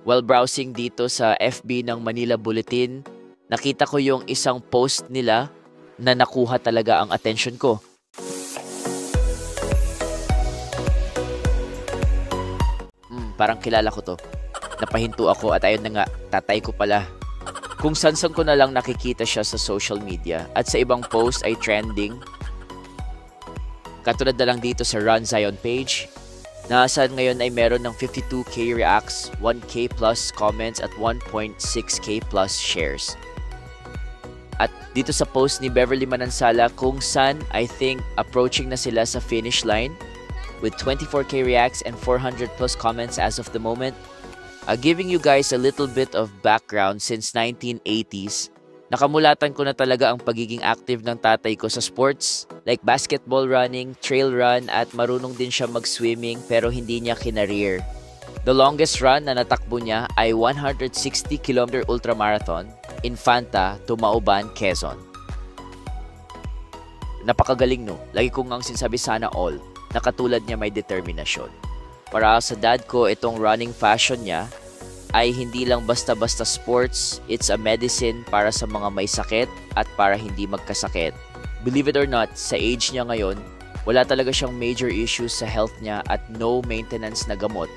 While browsing dito sa FB ng Manila Bulletin, nakita ko yung isang post nila na nakuha talaga ang attention ko. Parang kilala ko to. Napahinto ako at ayun na nga, tatay ko pala. Kung sansan ko na lang nakikita siya sa social media at sa ibang post ay trending. Katulad na lang dito sa Run Zion page, na saan ngayon ay meron ng 52k reacts, 1k plus comments at 1.6k plus shares. At dito sa post ni Beverly Manansala kung saan I think approaching na sila sa finish line with 24k reacts and 400 plus comments as of the moment. Giving you guys a little bit of background since 1980s, nakamulatan ko na talaga ang pagiging active ng tatay ko sa sports like basketball running, trail run at marunong din siya mag-swimming pero hindi niya kinareer. The longest run na natakbo niya ay 160km ultramarathon, Infanta to Mauban, Quezon. Napakagaling no, lagi ko ngang sinasabi sana all, na katulad niya may determinasyon. Para sa dad ko, itong running fashion niya ay hindi lang basta-basta sports, it's a medicine para sa mga may sakit at para hindi magkasakit. Believe it or not, sa age niya ngayon, wala talaga siyang major issues sa health niya at no maintenance na gamot.